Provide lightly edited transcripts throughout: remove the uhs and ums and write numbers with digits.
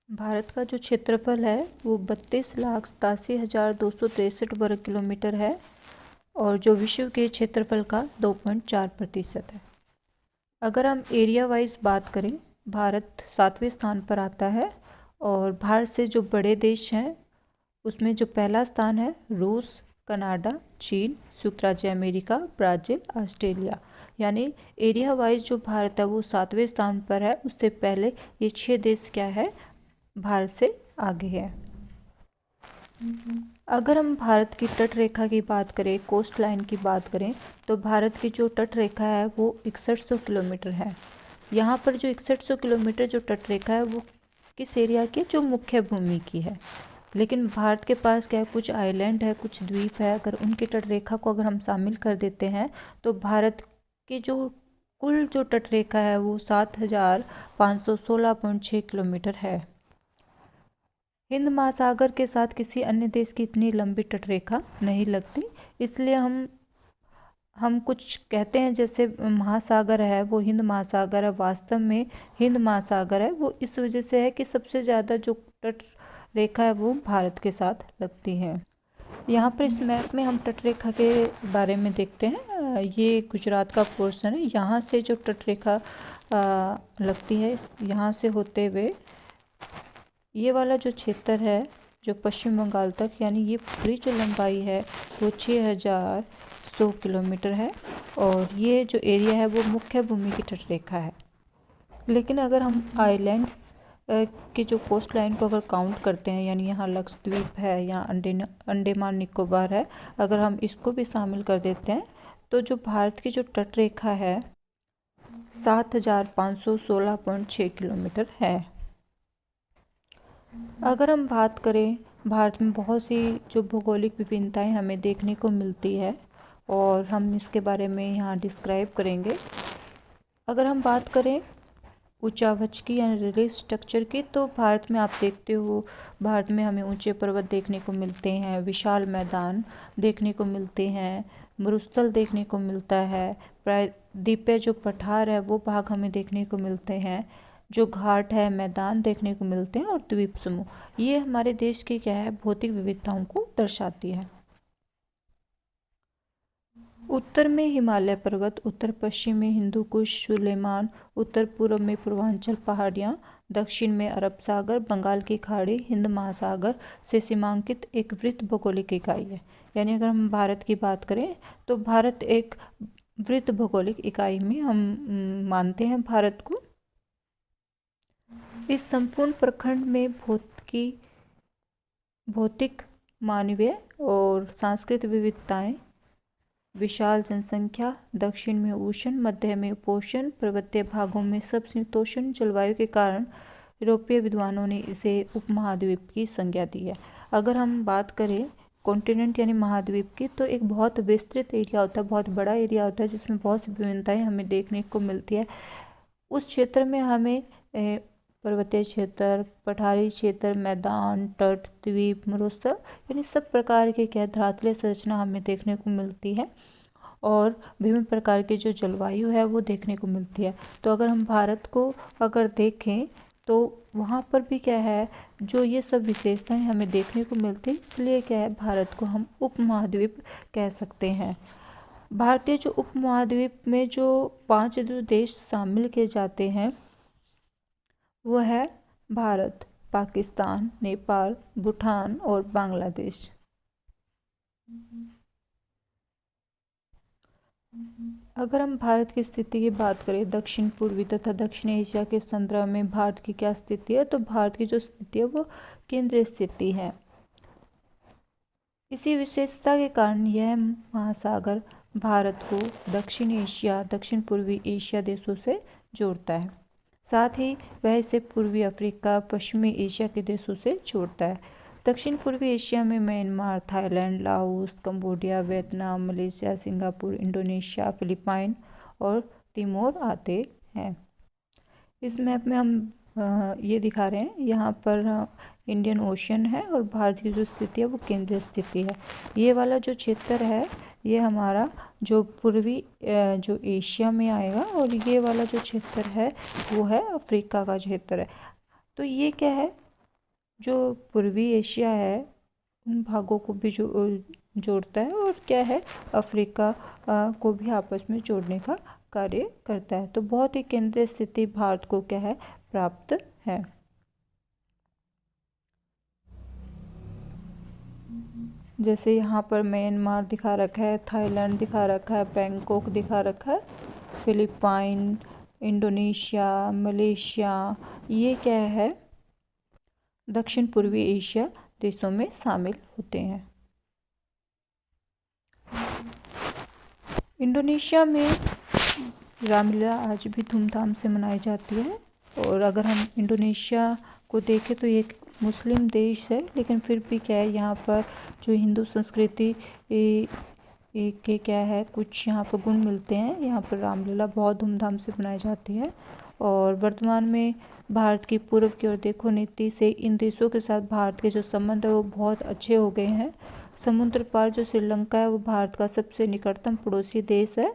भारत का जो क्षेत्रफल है वो 32,87,263 वर्ग किलोमीटर है और जो विश्व के क्षेत्रफल का 2.4% है। अगर हम एरिया वाइज बात करें, भारत 7वें स्थान पर आता है और भारत से जो बड़े देश हैं उसमें जो पहला स्थान है रूस, कनाडा, चीन, संयुक्त राज्य अमेरिका, ब्राज़ील, ऑस्ट्रेलिया। यानी एरिया वाइज जो भारत है वो 7वें स्थान पर है। उससे पहले ये 6 देश क्या है, भारत से आगे है। अगर हम भारत की तट रेखा की बात करें, कोस्ट लाइन की बात करें, तो भारत की जो तट रेखा है वो 6100 किलोमीटर है। यहाँ पर जो 6100 किलोमीटर जो तट रेखा है वो किस एरिया की, जो मुख्य भूमि की है। लेकिन भारत के पास क्या है, कुछ आइलैंड है, कुछ द्वीप है। अगर उनकी तट रेखा को अगर हम शामिल कर देते हैं तो भारत की जो कुल जो तट रेखा है वो 7516.6 किलोमीटर है। हिंद महासागर के साथ किसी अन्य देश की इतनी लंबी तटरेखा नहीं लगती, इसलिए हम कुछ कहते हैं जैसे महासागर है वो हिंद महासागर है। वास्तव में हिंद महासागर है वो इस वजह से है कि सबसे ज़्यादा जो तट रेखा है वो भारत के साथ लगती है। यहाँ पर इस मैप में हम तटरेखा के बारे में देखते हैं। ये गुजरात का पोर्शन है। यहाँ से जो तटरेखा लगती है, यहाँ से होते हुए ये वाला जो क्षेत्र है जो पश्चिम बंगाल तक, यानी ये पूरी जो लंबाई है वो 6100 किलोमीटर है और ये जो एरिया है वो मुख्य भूमि की तटरेखा है। लेकिन अगर हम आइलैंड्स की जो कोस्ट लाइन को अगर काउंट करते हैं, यानी यहाँ लक्षद्वीप है, यहाँ अंडमान निकोबार है, अगर हम इसको भी शामिल कर देते हैं तो जो भारत की जो तटरेखा है 7516.6 किलोमीटर है। अगर हम बात करें, भारत में बहुत सी जो भौगोलिक विभिन्नताएं हमें देखने को मिलती है और हम इसके बारे में यहाँ डिस्क्राइब करेंगे। अगर हम बात करें ऊंचावच की यानी रिलीफ स्ट्रक्चर की, तो भारत में आप देखते हो, भारत में हमें ऊंचे पर्वत देखने को मिलते हैं, विशाल मैदान देखने को मिलते हैं, मरुस्थल देखने को मिलता है, प्रायद्वीपीय जो पठार है वो भाग हमें देखने को मिलते हैं, जो घाट है, मैदान देखने को मिलते हैं और द्वीप समूह। ये हमारे देश की क्या है, भौतिक विविधताओं को दर्शाती है। उत्तर में हिमालय पर्वत, उत्तर पश्चिम में हिंदू कुश, सुलेमान, उत्तर पूर्व में पूर्वांचल पहाड़ियाँ, दक्षिण में अरब सागर, बंगाल की खाड़ी, हिंद महासागर से सीमांकित एक वृत्त भौगोलिक इकाई है। यानी अगर हम भारत की बात करें तो भारत एक वृत्त भौगोलिक इकाई में हम मानते हैं भारत को। इस संपूर्ण प्रखंड में भौतिक, मानवीय और सांस्कृतिक विविधताएं, विशाल जनसंख्या, दक्षिण में उष्ण, मध्य में उपोष्ण, पर्वतीय भागों में समशीतोष्ण जलवायु के कारण यूरोपीय विद्वानों ने इसे उपमहाद्वीप की संज्ञा दी है। अगर हम बात करें कॉन्टिनेंट यानी महाद्वीप की, तो एक बहुत विस्तृत एरिया होता है, बहुत बड़ा एरिया होता है जिसमें बहुत सी विभिन्नताएं हमें देखने को मिलती है। उस क्षेत्र में हमें पर्वतीय क्षेत्र, पठारी क्षेत्र, मैदान, तट, द्वीप, मरुस्थल यानी सब प्रकार के क्या धरातलीय संरचना हमें देखने को मिलती है और विभिन्न प्रकार की जो जलवायु है वो देखने को मिलती है। तो अगर हम भारत को अगर देखें तो वहाँ पर भी क्या है, जो ये सब विशेषताएं हमें देखने को मिलती है, इसलिए क्या है, भारत को हम उपमहाद्वीप कह सकते हैं। भारतीय जो उपमहाद्वीप में जो 5 जो देश शामिल किए जाते हैं वो है भारत, पाकिस्तान, नेपाल, भूटान और बांग्लादेश। अगर हम भारत की स्थिति की बात करें दक्षिण पूर्वी तथा दक्षिण एशिया के संदर्भ में भारत की क्या स्थिति है, तो भारत की जो स्थिति है वो केंद्रीय स्थिति है। इसी विशेषता के कारण यह महासागर भारत को दक्षिण एशिया, दक्षिण पूर्वी एशिया देशों से जोड़ता है। साथ ही वह इसे पूर्वी अफ्रीका, पश्चिमी एशिया के देशों से जोड़ता है। दक्षिण पूर्वी एशिया में Myanmar, Thailand, Laos, Cambodia, Vietnam, Malaysia, Singapore, Indonesia, Philippine और तिमोर आते हैं। इस मैप में हम ये दिखा रहे हैं, यहाँ पर इंडियन ओशन है और भारत की जो स्थिति है वो केंद्रीय स्थिति है। ये वाला जो क्षेत्र है ये हमारा जो पूर्वी जो एशिया में आएगा और ये वाला जो क्षेत्र है वो है अफ्रीका का क्षेत्र है। तो ये क्या है, जो पूर्वी एशिया है उन भागों को भी जोड़ता है और क्या है, अफ्रीका को भी आपस में जोड़ने का कार्य करता है। तो बहुत ही केंद्रीय स्थिति भारत को क्या है, प्राप्त है। जैसे यहाँ पर म्यांमार दिखा रखा है, थाईलैंड दिखा रखा है, बैंकॉक दिखा रखा है, फिलीपाइन, इंडोनेशिया, मलेशिया, ये क्या है, दक्षिण पूर्वी एशिया देशों में शामिल होते हैं। इंडोनेशिया में रामलीला आज भी धूमधाम से मनाई जाती है। और अगर हम इंडोनेशिया को देखें तो ये एक मुस्लिम देश है, लेकिन फिर भी क्या है, यहाँ पर जो हिंदू संस्कृति के क्या है, कुछ यहाँ पर गुण मिलते हैं। यहाँ पर रामलीला बहुत धूमधाम से मनाई जाती है। और वर्तमान में भारत की पूर्व की ओर देखो नीति से इन देशों के साथ भारत के जो संबंध है वो बहुत अच्छे हो गए हैं। समुद्र पार जो श्रीलंका है वो भारत का सबसे निकटतम पड़ोसी देश है।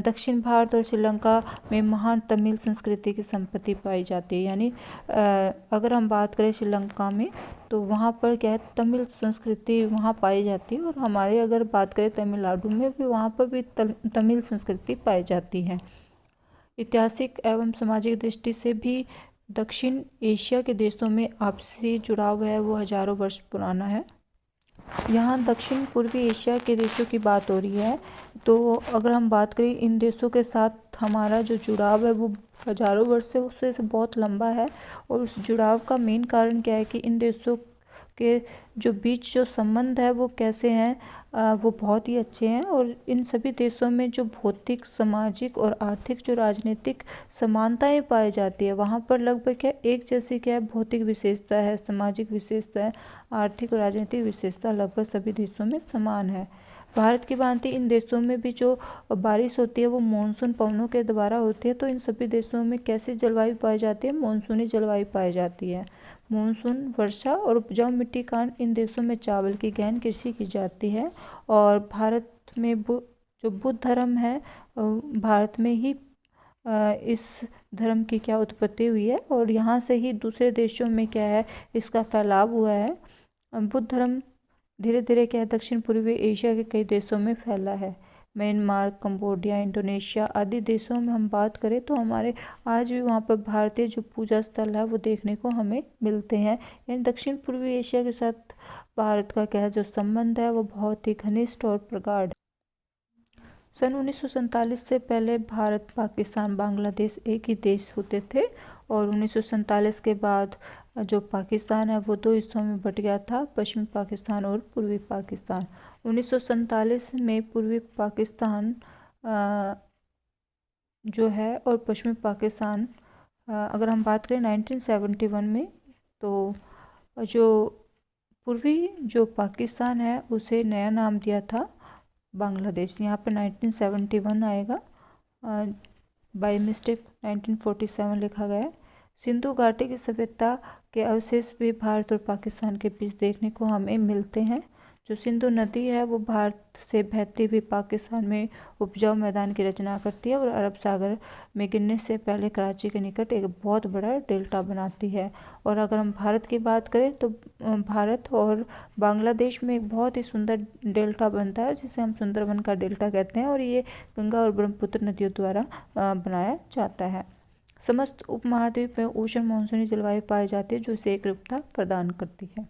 दक्षिण भारत और श्रीलंका में महान तमिल संस्कृति की संपत्ति पाई जाती है। यानी अगर हम बात करें श्रीलंका में तो वहाँ पर क्या है, तमिल संस्कृति वहाँ पाई जाती है। और हमारे अगर बात करें तमिलनाडु में भी, वहाँ पर भी तमिल संस्कृति पाई जाती है। ऐतिहासिक एवं सामाजिक दृष्टि से भी दक्षिण एशिया के देशों में आपसी जुड़ाव है वो हजारों वर्ष पुराना है। यहाँ दक्षिण पूर्वी एशिया के देशों की बात हो रही है, तो अगर हम बात करें इन देशों के साथ हमारा जो जुड़ाव है वो हजारों वर्ष से उससे बहुत लंबा है। और उस जुड़ाव का मेन कारण क्या है कि इन देशों के जो बीच जो संबंध है वो कैसे हैं, वो बहुत ही अच्छे हैं। और इन सभी देशों में जो भौतिक, सामाजिक और आर्थिक जो राजनीतिक समानताएं पाई जाती है, वहाँ पर लगभग क्या एक जैसी क्या है, भौतिक विशेषता है, सामाजिक विशेषता है, आर्थिक और राजनीतिक विशेषता लगभग सभी देशों में समान है। भारत की भांति इन देशों में भी जो बारिश होती है वो मानसून पवनों के द्वारा होती है। तो इन सभी देशों में कैसी जलवायु पाई जाती है, मानसूनी जलवायु पाई जाती है। मानसून, वर्षा और उपजाऊ मिट्टी का इन देशों में चावल की गहन कृषि की जाती है। और भारत में जो बुद्ध धर्म है, भारत में ही इस धर्म की क्या उत्पत्ति हुई है और यहाँ से ही दूसरे देशों में क्या है, इसका फैलाव हुआ है। बुद्ध धर्म धीरे धीरे क्या है, दक्षिण पूर्वी एशिया के कई देशों में फैला है। म्यांमार, कंबोडिया, इंडोनेशिया आदि देशों में हम बात करें तो हमारे आज भी वहाँ पर भारतीय जो पूजा स्थल है वो देखने को हमें मिलते हैं। यानी दक्षिण पूर्वी एशिया के साथ भारत का क्या है, जो संबंध है वो बहुत ही घनिष्ठ और प्रगाढ़। सन 1947 से पहले भारत, पाकिस्तान, बांग्लादेश एक ही देश होते थे। और 1947 के बाद जो पाकिस्तान है वो दो हिस्सों में बट गया था, पश्चिमी पाकिस्तान और पूर्वी पाकिस्तान। 1947 में पूर्वी पाकिस्तान जो है और पश्चिमी पाकिस्तान, अगर हम बात करें 1971 में, तो जो पूर्वी जो पाकिस्तान है उसे नया नाम दिया था बांग्लादेश। यहाँ पर 1971 आएगा, बाय मिस्टेक 1947 लिखा गया है। सिंधु घाटी की सभ्यता के अवशेष भी भारत और पाकिस्तान के बीच देखने को हमें मिलते हैं। जो सिंधु नदी है वो भारत से बहती हुई पाकिस्तान में उपजाऊ मैदान की रचना करती है और अरब सागर में गिरने से पहले कराची के निकट एक बहुत बड़ा डेल्टा बनाती है। और अगर हम भारत की बात करें तो भारत और बांग्लादेश में एक बहुत ही सुंदर डेल्टा बनता है जिसे हम सुंदरबन का डेल्टा कहते हैं। और ये गंगा और ब्रह्मपुत्र नदियों द्वारा बनाया जाता है। समस्त उपमहाद्वीप में उष्ण मानसूनी जलवायु पाई जाती है जो इसे एक रूपता प्रदान करती है।